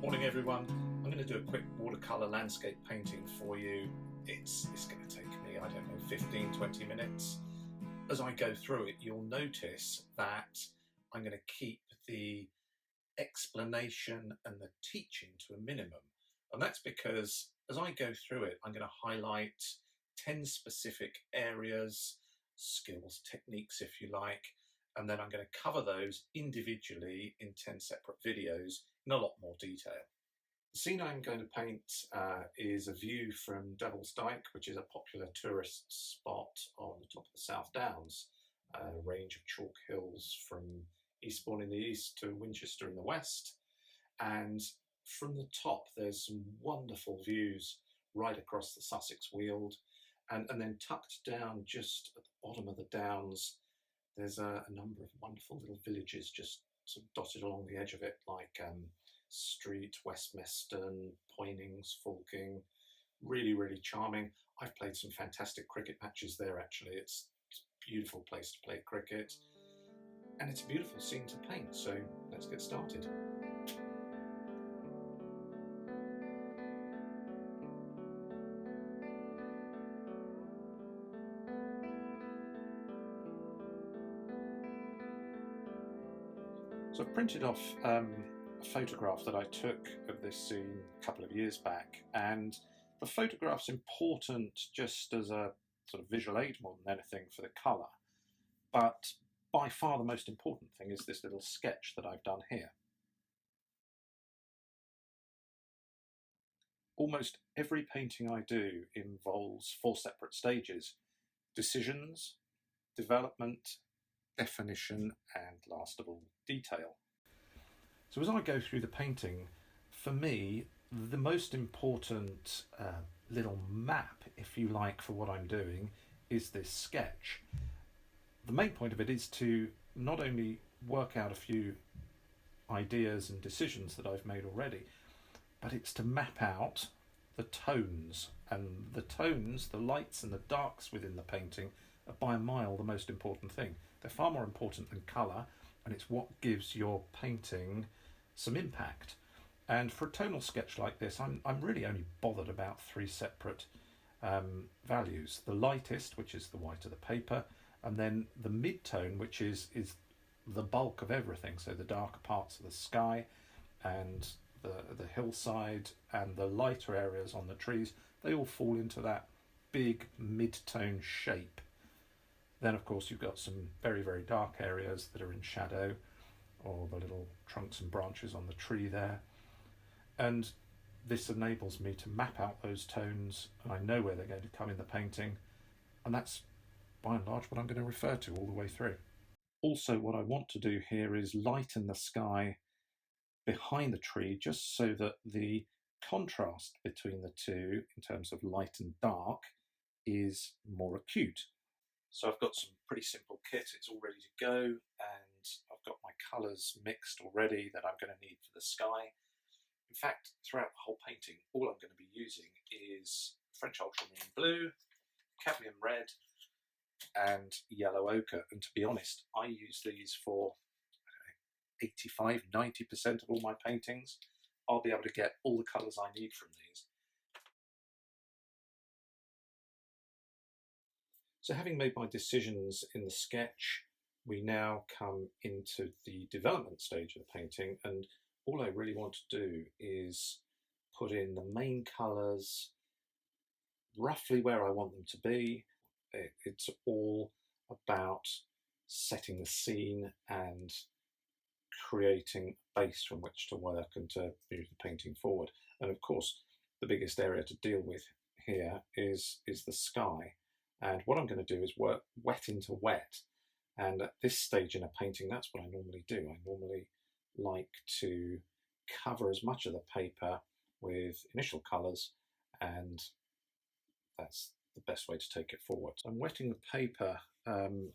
Morning everyone. I'm going to do a quick watercolour landscape painting for you. It's going to take me, I don't know, 15-20 minutes. As I go through it, you'll notice that I'm going to keep the explanation and the teaching to a minimum. And that's because as I go through it, I'm going to highlight 10 specific areas, skills, techniques if you like, and then I'm going to cover those individually in 10 separate videos in a lot more detail. The scene I'm going to paint is a view from Devil's Dyke, which is a popular tourist spot on the top of the South Downs, a range of chalk hills from Eastbourne in the east to Winchester in the west. And from the top, there's some wonderful views right across the Sussex Weald. And then tucked down just at the bottom of the downs, there's a number of wonderful little villages just sort of dotted along the edge of it, like Street, Westmeston, Poynings, Fulking. Really, really charming. I've played some fantastic cricket matches there actually. It's a beautiful place to play cricket. And it's a beautiful scene to paint, so let's get started. So I've printed off a photograph that I took of this scene a couple of years back, and the photograph's important just as a sort of visual aid more than anything for the colour, but by far the most important thing is this little sketch that I've done here. Almost every painting I do involves 4 separate stages: decisions, development, definition, and last of all, detail. So as I go through the painting, for me, the most important little map, if you like, for what I'm doing is this sketch. The main point of it is to not only work out a few ideas and decisions that I've made already, but it's to map out the tones. And the tones, the lights and the darks within the painting are by a mile the most important thing. They're far more important than colour, and it's what gives your painting some impact. And for a tonal sketch like this, I'm really only bothered about 3 separate values. The lightest, which is the white of the paper, and then the mid-tone, which is the bulk of everything, so the darker parts of the sky and the hillside and the lighter areas on the trees, they all fall into that big mid-tone shape. Then of course you've got some very, very dark areas that are in shadow, or the little trunks and branches on the tree there. And this enables me to map out those tones, and I know where they're going to come in the painting, and that's by and large what I'm going to refer to all the way through. Also, what I want to do here is lighten the sky behind the tree, just so that the contrast between the two in terms of light and dark is more acute. So I've got some pretty simple kit, it's all ready to go, and I've got my colours mixed already that I'm going to need for the sky. In fact, throughout the whole painting, all I'm going to be using is French ultramarine blue, cadmium red, and yellow ochre. And to be honest, I use these for 85–90% of all my paintings. I'll be able to get all the colours I need from these. So having made my decisions in the sketch, we now come into the development stage of the painting, and all I really want to do is put in the main colours roughly where I want them to be. It's all about setting the scene and creating a base from which to work and to move the painting forward. And of course, the biggest area to deal with here is the sky. And what I'm going to do is work wet into wet. And at this stage in a painting, that's what I normally do. I normally like to cover as much of the paper with initial colours, and that's the best way to take it forward. So I'm wetting the paper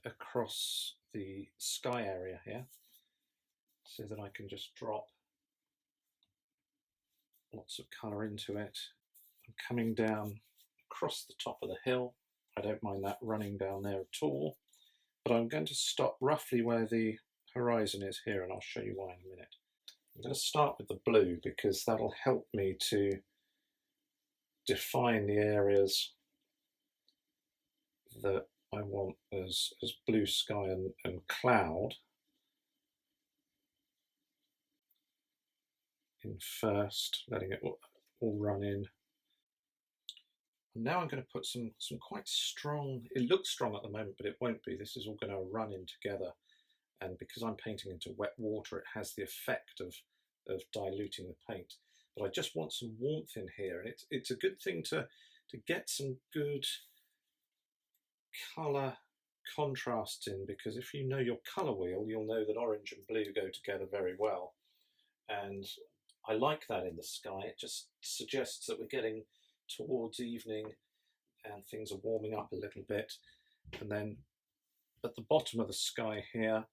across the sky area here, so that I can just drop lots of colour into it. I'm coming down across the top of the hill. I don't mind that running down there at all, but I'm going to stop roughly where the horizon is here, and I'll show you why in a minute. I'm going to start with the blue because that'll help me to define the areas that I want as blue sky and cloud in first, letting it all run in. And now I'm going to put some quite strong, it looks strong at the moment, but it won't be. This is all going to run in together. And because I'm painting into wet water, it has the effect of diluting the paint. But I just want some warmth in here, and it's a good thing to get some good colour contrasts in, because if you know your colour wheel, you'll know that orange and blue go together very well. And I like that in the sky. It just suggests that we're getting towards evening and things are warming up a little bit. And then at the bottom of the sky here,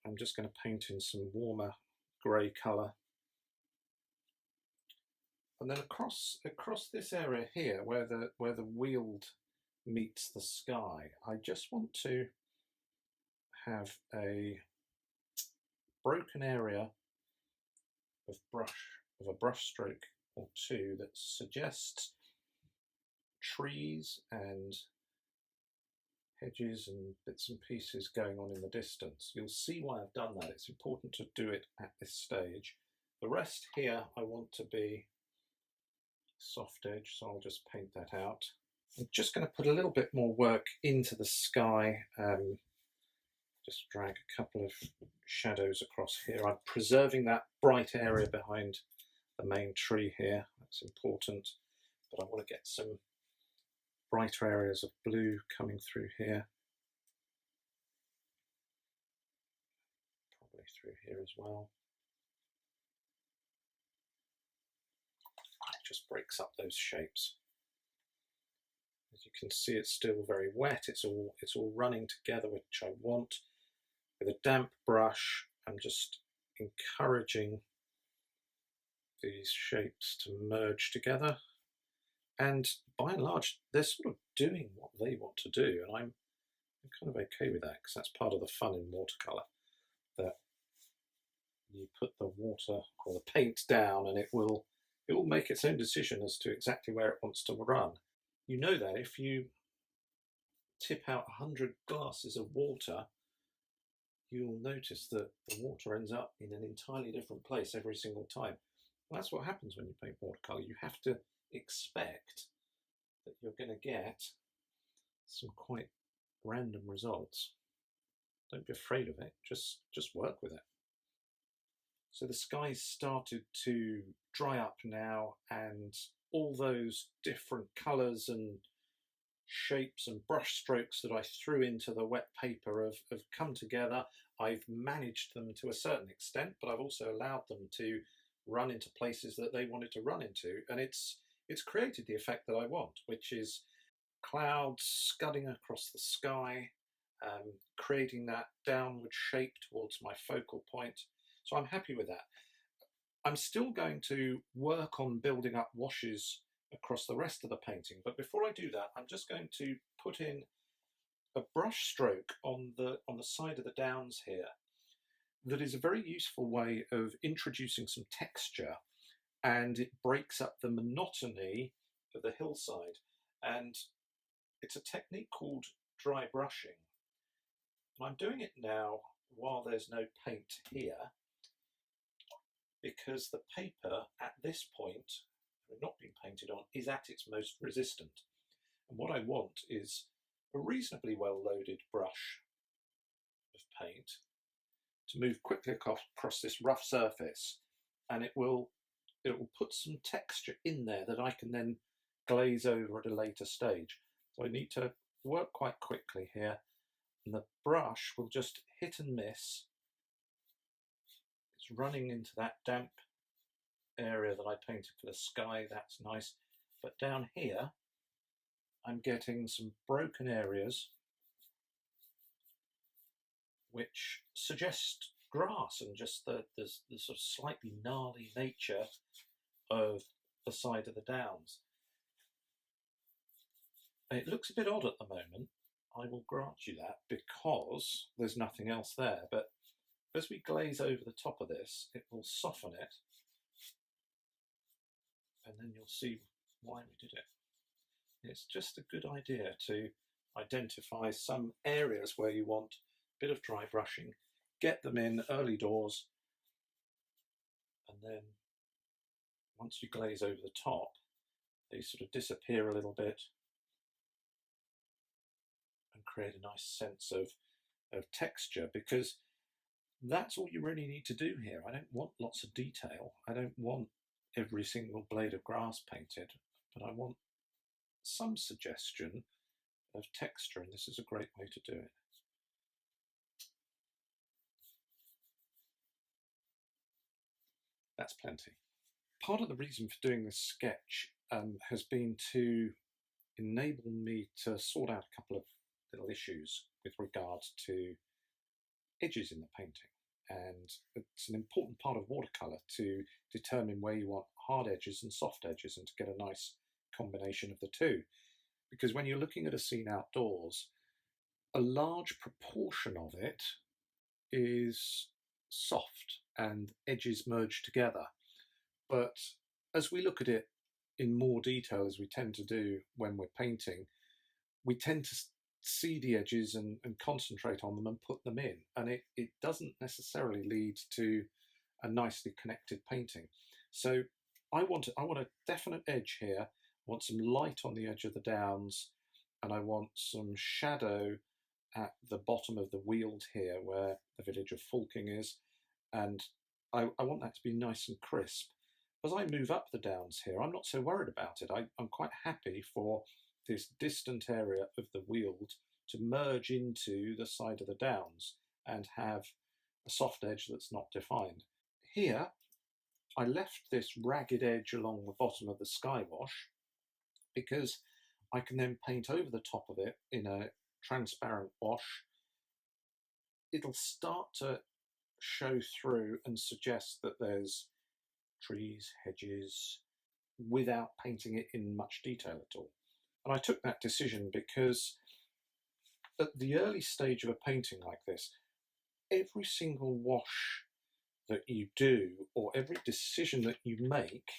I'm just going to paint in some warmer grey colour. And then across this area here, where the weald meets the sky, I just want to have a broken area of a brush stroke or two that suggests trees and hedges and bits and pieces going on in the distance. You'll see why I've done that. It's important to do it at this stage. The rest here I want to be soft edge, so I'll just paint that out. I'm just going to put a little bit more work into the sky. Just drag a couple of shadows across here. I'm preserving that bright area behind the main tree here. That's important, but I want to get some brighter areas of blue coming through here. Probably through here as well. It just breaks up those shapes. As you can see, it's still very wet. It's all running together, which I want. With a damp brush, I'm just encouraging these shapes to merge together. And by and large, they're sort of doing what they want to do, and I'm kind of okay with that, because that's part of the fun in watercolour, that you put the water or the paint down and it will make its own decision as to exactly where it wants to run. You know that if you tip out 100 glasses of water, you'll notice that the water ends up in an entirely different place every single time. Well, that's what happens when you paint watercolour. You have to expect that you're going to get some quite random results. Don't be afraid of it, just work with it. So the sky's started to dry up now, and all those different colours and shapes and brush strokes that I threw into the wet paper have come together. I've managed them to a certain extent, but I've also allowed them to run into places that they wanted to run into, and it's created the effect that I want, which is clouds scudding across the sky, creating that downward shape towards my focal point. So I'm happy with that. I'm still going to work on building up washes across the rest of the painting, but before I do that, I'm just going to put in a brush stroke on the side of the downs here that is a very useful way of introducing some texture, and it breaks up the monotony of the hillside. And it's a technique called dry brushing. And I'm doing it now while there's no paint here, because the paper at this point, not being painted on, is at its most resistant. And what I want is a reasonably well loaded brush of paint to move quickly across this rough surface, and it will put some texture in there that I can then glaze over at a later stage. So I need to work quite quickly here, and the brush will just hit and miss. It's running into that damp area that I painted for the sky. That's nice, but down here I'm getting some broken areas which suggest grass and just the sort of slightly gnarly nature of the side of the downs. And it looks a bit odd at the moment, I will grant you that, because there's nothing else there, but as we glaze over the top of this, it will soften it, and then you'll see why we did it. It's just a good idea to identify some areas where you want a bit of dry brushing, get them in early doors, and then once you glaze over the top, they sort of disappear a little bit and create a nice sense of texture, because that's all you really need to do here. I don't want lots of detail. I don't want every single blade of grass painted, but I want some suggestion of texture, and this is a great way to do it. That's plenty. Part of the reason for doing this sketch has been to enable me to sort out a couple of little issues with regards to edges in the painting. And it's an important part of watercolour to determine where you want hard edges and soft edges, and to get a nice combination of the two. Because when you're looking at a scene outdoors, a large proportion of it is soft and edges merge together. But as we look at it in more detail, as we tend to do when we're painting, we tend to see the edges and concentrate on them and put them in, and it doesn't necessarily lead to a nicely connected painting. So I want a definite edge here. I want some light on the edge of the downs, and I want some shadow at the bottom of the weald here where the village of Fulking is, and I want that to be nice and crisp. As I move up the downs here, I'm not so worried about it. I'm quite happy for this distant area of the weald to merge into the side of the downs and have a soft edge that's not defined. Here, I left this ragged edge along the bottom of the sky wash because I can then paint over the top of it in a transparent wash. It'll start to show through and suggest that there's trees, hedges, without painting it in much detail at all. And I took that decision because at the early stage of a painting like this, every single wash that you do or every decision that you make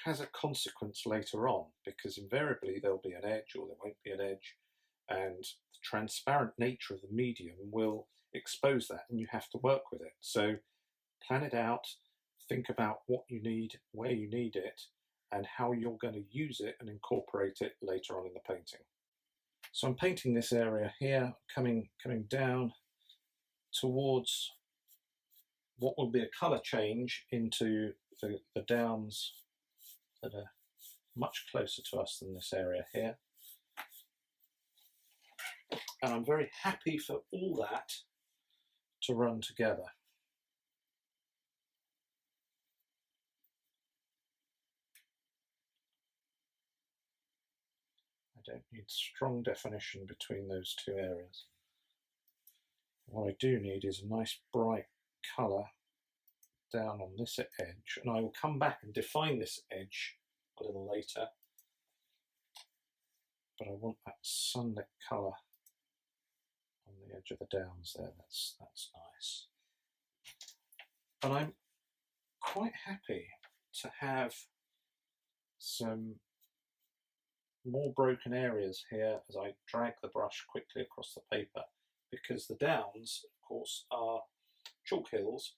has a consequence later on, because invariably there'll be an edge or there won't be an edge, and the transparent nature of the medium will expose that, and you have to work with it. So plan it out, think about what you need, where you need it, and how you're going to use it and incorporate it later on in the painting. So I'm painting this area here, coming down towards what will be a colour change into the downs that are much closer to us than this area here. And I'm very happy for all that to run together. I don't need strong definition between those two areas. What I do need is a nice bright colour down on this edge, and I will come back and define this edge a little later, but I want that sunlit colour on the edge of the downs there. That's nice. And I'm quite happy to have some more broken areas here as I drag the brush quickly across the paper, because the downs, of course, are chalk hills,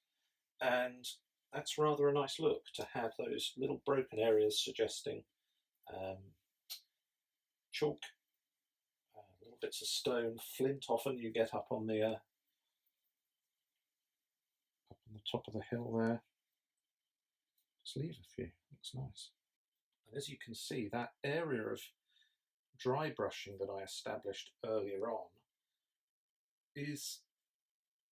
and that's rather a nice look to have those little broken areas suggesting chalk, little bits of stone, flint. Often you get up on the top of the hill there. Just leave a few, looks nice. And as you can see, that area of dry brushing that I established earlier on is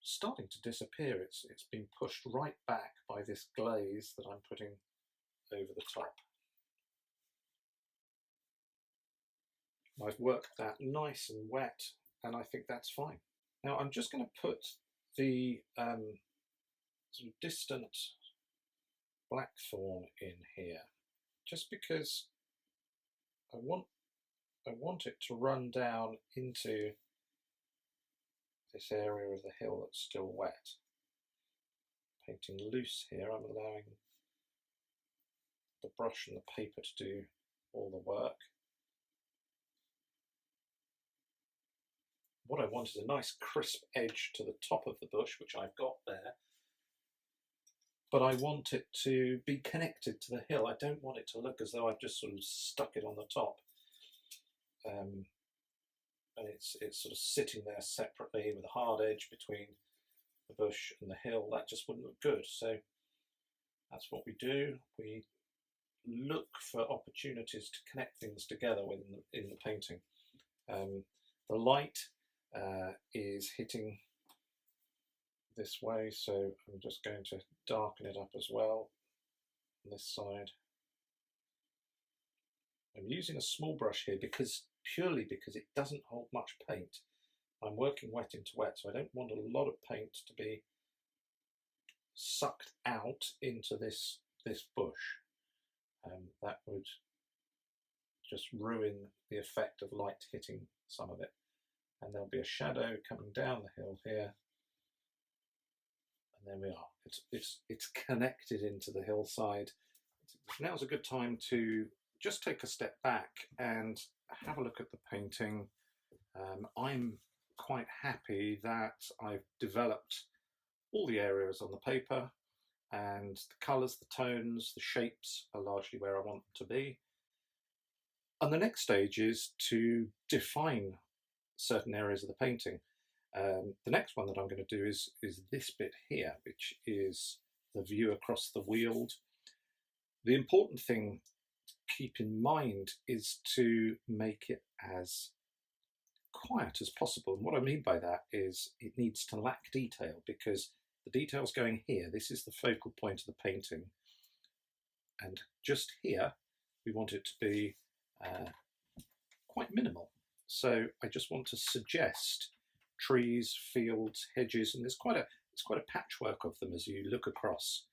starting to disappear. It's been pushed right back by this glaze that I'm putting over the top. I've worked that nice and wet, and I think that's fine. Now I'm just going to put the sort of distant blackthorn in here, just because I want it to run down into this area of the hill that's still wet. painting loose here. I'm allowing the brush and the paper to do all the work. What I want is a nice crisp edge to the top of the bush, which I've got there, but I want it to be connected to the hill. I don't want it to look as though I've just sort of stuck it on the top. And it's sort of sitting there separately with a hard edge between the bush and the hill. That just wouldn't look good. So that's what we do. We look for opportunities to connect things together in the painting. The light is hitting this way, so I'm just going to darken it up as well on this side. I'm using a small brush here purely because it doesn't hold much paint. I'm working wet into wet, so I don't want a lot of paint to be sucked out into this bush. That would just ruin the effect of light hitting some of it. And there'll be a shadow coming down the hill here. And there we are. It's connected into the hillside. Now's a good time to just take a step back and have a look at the painting. I'm quite happy that I've developed all the areas on the paper, and the colours, the tones, the shapes are largely where I want them to be. And the next stage is to define certain areas of the painting. The next one that I'm going to do is this bit here, which is the view across the Weald. The important thing to keep in mind is to make it as quiet as possible. And what I mean by that is it needs to lack detail, because the detail's going here. This is the focal point of the painting. And just here, we want it to be quite minimal. So I just want to suggest trees, fields, hedges, and it's quite a patchwork of them as you look across.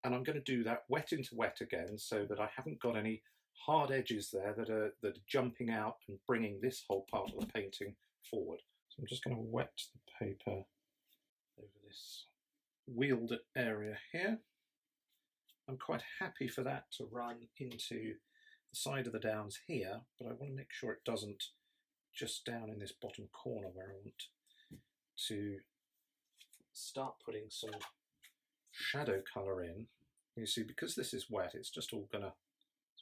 And I'm going to do that wet into wet again, so that I haven't got any hard edges there that are jumping out and bringing this whole part of the painting forward. So I'm just going to wet the paper over this Weald area here. I'm quite happy for that to run into the side of the downs here, but I want to make sure it doesn't just down in this bottom corner where I want to start putting some shadow colour in. You see, because this is wet, it's just all gonna,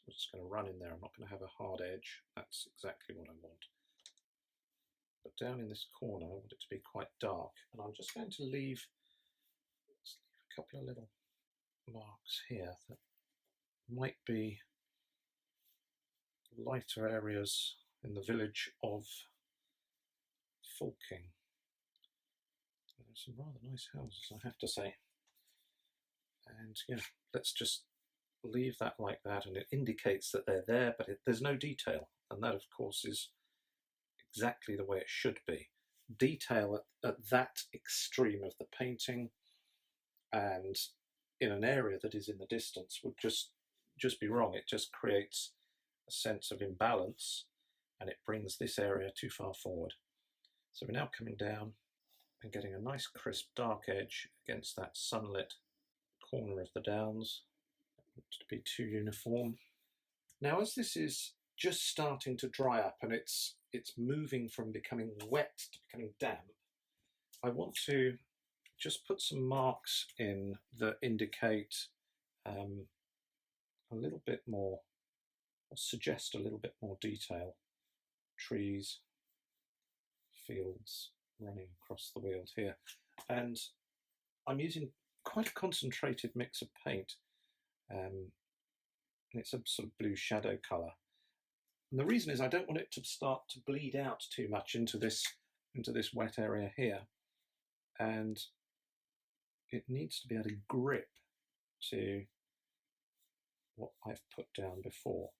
we're just going to run in there. I'm not going to have a hard edge. That's exactly what I want. But down in this corner, I want it to be quite dark, and I'm just going to leave a couple of little marks here that might be lighter areas in the village of Fulking. There's some rather nice houses, I have to say. And yeah, let's just leave that like that, and it indicates that they're there, but there's no detail, and that of course is exactly the way it should be. Detail at that extreme of the painting and in an area that is in the distance would just be wrong. It just creates a sense of imbalance, and it brings this area too far forward. So we're now coming down and getting a nice crisp dark edge against that sunlit corner of the downs. To be too uniform. Now, as this is just starting to dry up and it's moving from becoming wet to becoming damp, I want to just put some marks in that indicate a little bit more, or suggest a little bit more detail. Trees, fields running across the Weald here, and I'm using quite a concentrated mix of paint. And it's a sort of blue shadow colour. And the reason is I don't want it to start to bleed out too much into this wet area here, and it needs to be able to grip to what I've put down before.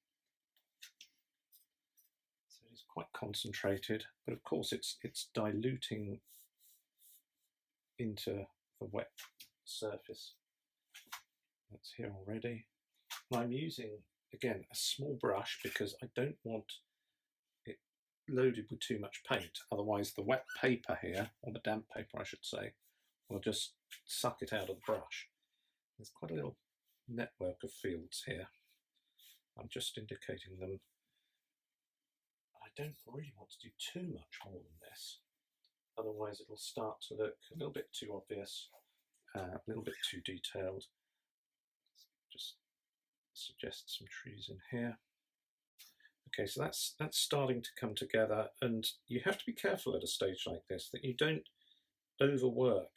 So it's quite concentrated, but of course it's diluting into the wet surface. That's here already. And I'm using, again, a small brush because I don't want it loaded with too much paint. Otherwise the wet paper here, or the damp paper I should say, will just suck it out of the brush. There's quite a little network of fields here. I'm just indicating them. I don't really want to do too much more than this, otherwise it'll start to look a little bit too obvious, a little bit too detailed. Just suggest some trees in here. Okay, so that's starting to come together, and you have to be careful at a stage like this that you don't overwork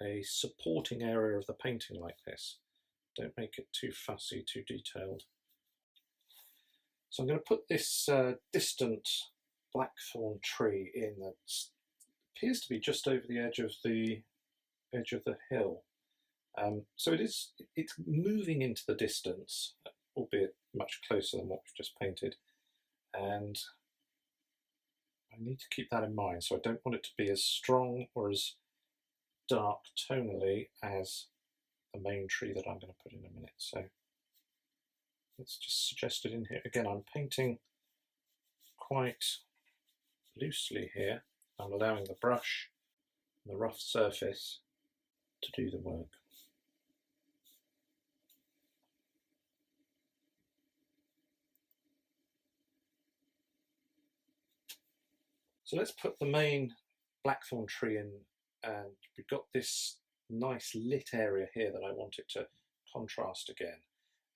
a supporting area of the painting like this. Don't make it too fussy, too detailed. So I'm going to put this distant blackthorn tree in that appears to be just over the edge of the hill. So it's moving into the distance, albeit much closer than what we've just painted, and I need to keep that in mind. So I don't want it to be as strong or as dark tonally as the main tree that I'm going to put in a minute. So let's just suggest it in here. Again, I'm painting quite loosely here. I'm allowing the brush and the rough surface to do the work. So let's put the main blackthorn tree in, and we've got this nice lit area here that I want it to contrast again.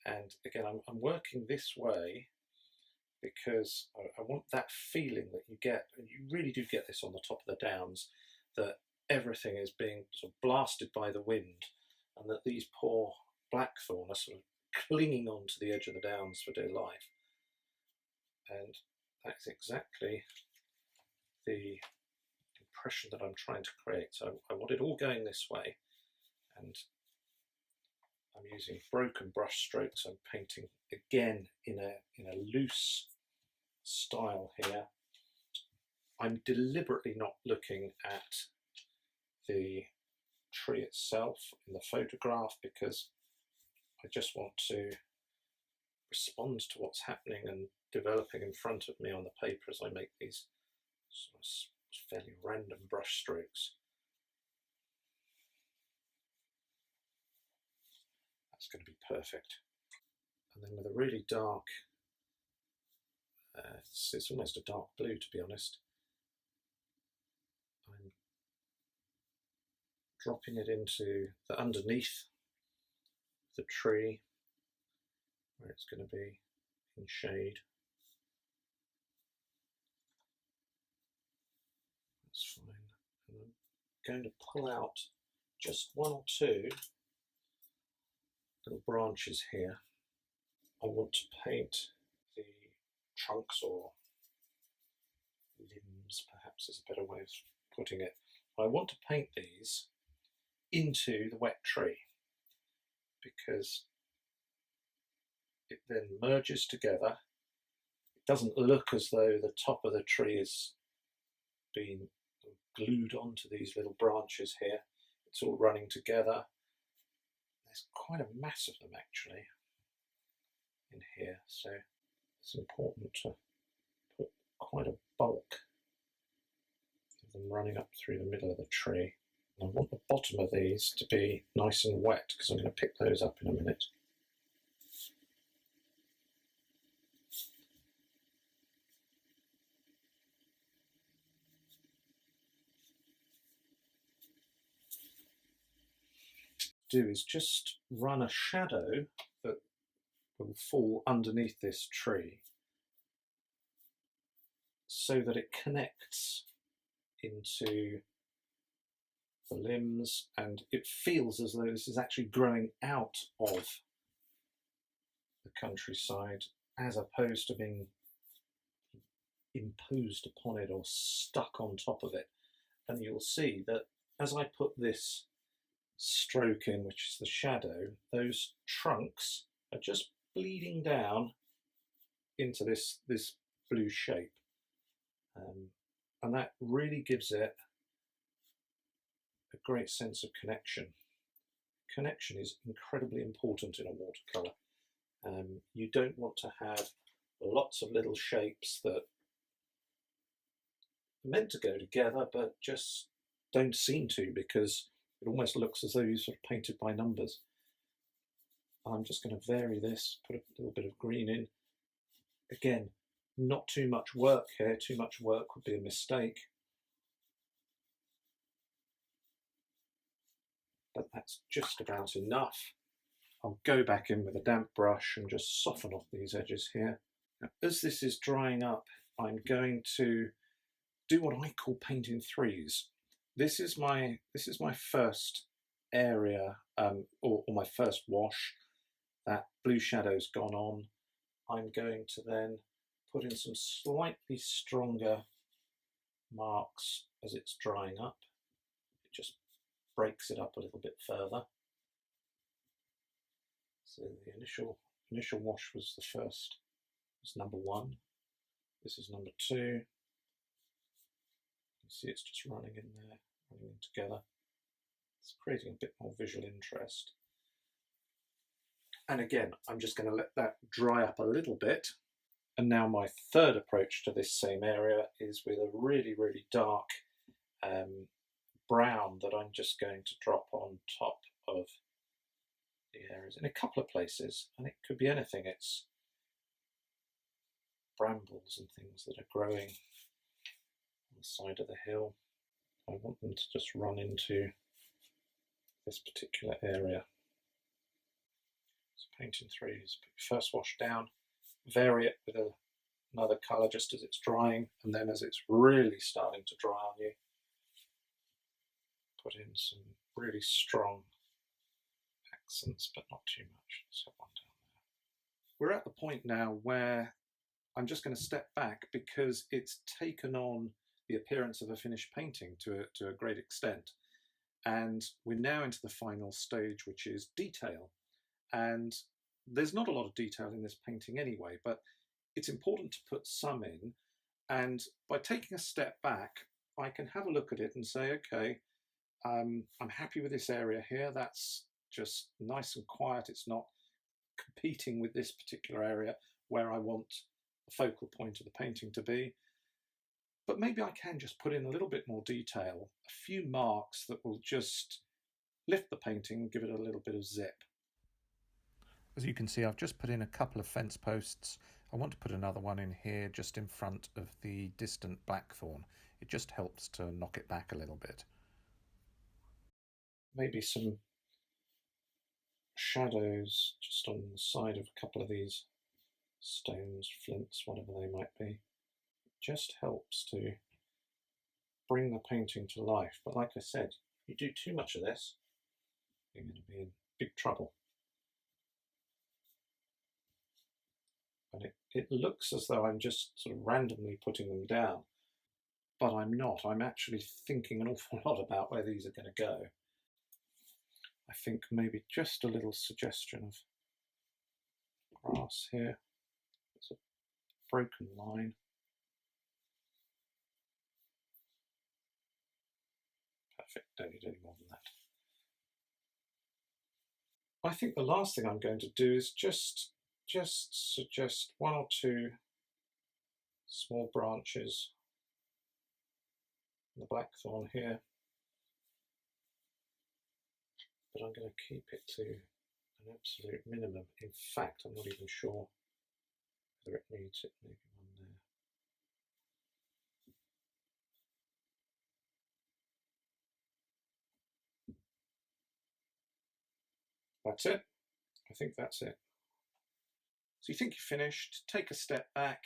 And again, I'm working this way because I want that feeling that you get, and you really do get this on the top of the downs, that everything is being sort of blasted by the wind, and that these poor blackthorn are sort of clinging on to the edge of the downs for dear life. And that's exactly the impression that I'm trying to create. So I want it all going this way, and I'm using broken brush strokes. I'm painting again in a loose style here. I'm deliberately not looking at the tree itself in the photograph because I just want to respond to what's happening and developing in front of me on the paper as I make these sort of fairly random brush strokes. That's going to be perfect. And then with a really dark, it's almost a dark blue to be honest, I'm dropping it into the underneath the tree where it's going to be in shade. That's fine. And I'm going to pull out just one or two little branches here. I want to paint the trunks or limbs, perhaps is a better way of putting it. I want to paint these into the wet tree because it then merges together. It doesn't look as though the top of the tree is being glued onto these little branches here. It's all running together. There's quite a mass of them actually in here, so it's important to put quite a bulk of them running up through the middle of the tree. And I want the bottom of these to be nice and wet because I'm going to pick those up in a minute. Do is just run a shadow that will fall underneath this tree so that it connects into the limbs and it feels as though this is actually growing out of the countryside as opposed to being imposed upon it or stuck on top of it. And you'll see that as I put this stroke in, which is the shadow, those trunks are just bleeding down into this blue shape, and that really gives it a great sense of connection. Connection is incredibly important in a watercolour. You don't want to have lots of little shapes that are meant to go together but just don't seem to, because it almost looks as though you sort of painted by numbers. I'm just going to vary this, put a little bit of green in. Again, not too much work here. Too much work would be a mistake. But that's just about enough. I'll go back in with a damp brush and just soften off these edges here. Now, as this is drying up, I'm going to do what I call paint in threes. This is my first area, or my first wash. That blue shadow's gone on. I'm going to then put in some slightly stronger marks as it's drying up. It just breaks it up a little bit further. So the initial wash was the first, was number 1. This is number 2. You see it's just running in there, running in together. It's creating a bit more visual interest. And again, I'm just going to let that dry up a little bit. And now my third approach to this same area is with a really, really dark brown that I'm just going to drop on top of the areas in a couple of places. And it could be anything. It's brambles and things that are growing on the side of the hill. I want them to just run into this particular area. So paint in threes, put your first wash down, vary it with another colour just as it's drying, and then as it's really starting to dry on you, put in some really strong accents, but not too much. So one down there. We're at the point now where I'm just going to step back because it's taken on the appearance of a finished painting to a great extent. And we're now into the final stage, which is detail. And there's not a lot of detail in this painting anyway, but it's important to put some in. And by taking a step back, I can have a look at it and say, okay, I'm happy with this area here. That's just nice and quiet. It's not competing with this particular area where I want the focal point of the painting to be. But maybe I can just put in a little bit more detail, a few marks that will just lift the painting and give it a little bit of zip. As you can see, I've just put in a couple of fence posts. I want to put another one in here just in front of the distant blackthorn. It just helps to knock it back a little bit. Maybe some shadows just on the side of a couple of these stones, flints, whatever they might be. It just helps to bring the painting to life. But like I said, you do too much of this, you're going to be in big trouble. And it looks as though I'm just sort of randomly putting them down, but I'm not. I'm actually thinking an awful lot about where these are going to go. I think maybe just a little suggestion of grass here. There's a broken line. Perfect, don't need any more than that. I think the last thing I'm going to do is just suggest 1 or 2 small branches in the blackthorn here, but I'm going to keep it to an absolute minimum. In fact, I'm not even sure whether it needs it. Maybe one there. That's it. I think that's it. So you think you're finished, take a step back,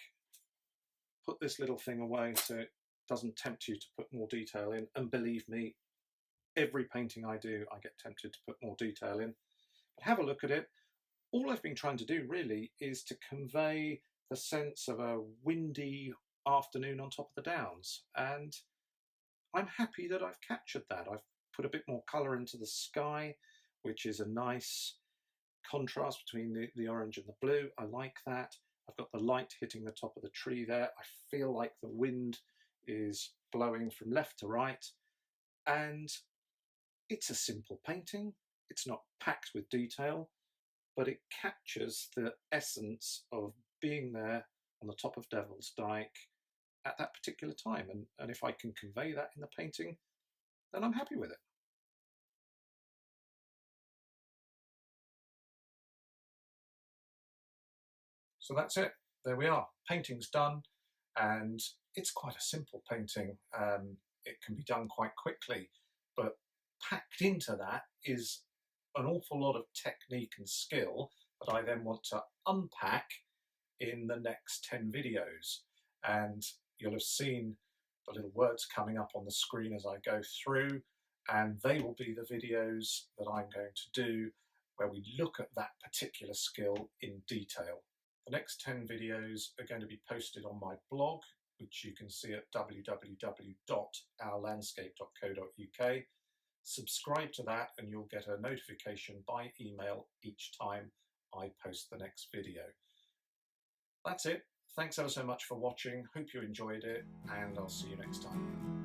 put this little thing away so it doesn't tempt you to put more detail in. And believe me, every painting I do, I get tempted to put more detail in. But have a look at it. All I've been trying to do really is to convey the sense of a windy afternoon on top of the downs. And I'm happy that I've captured that. I've put a bit more colour into the sky, which is a nice contrast between the orange and the blue. I like that. I've got the light hitting the top of the tree there. I feel like the wind is blowing from left to right. And it's a simple painting. It's not packed with detail, but it captures the essence of being there on the top of Devil's Dyke at that particular time. And if I can convey that in the painting, then I'm happy with it. So that's it. There we are. Painting's done, and it's quite a simple painting. It can be done quite quickly, but packed into that is an awful lot of technique and skill that I then want to unpack in the next 10 videos. And you'll have seen the little words coming up on the screen as I go through, and they will be the videos that I'm going to do where we look at that particular skill in detail. The next 10 videos are going to be posted on my blog, which you can see at www.ourlandscape.co.uk. Subscribe to that and you'll get a notification by email each time I post the next video. That's it. Thanks ever so much for watching. Hope you enjoyed it, and I'll see you next time.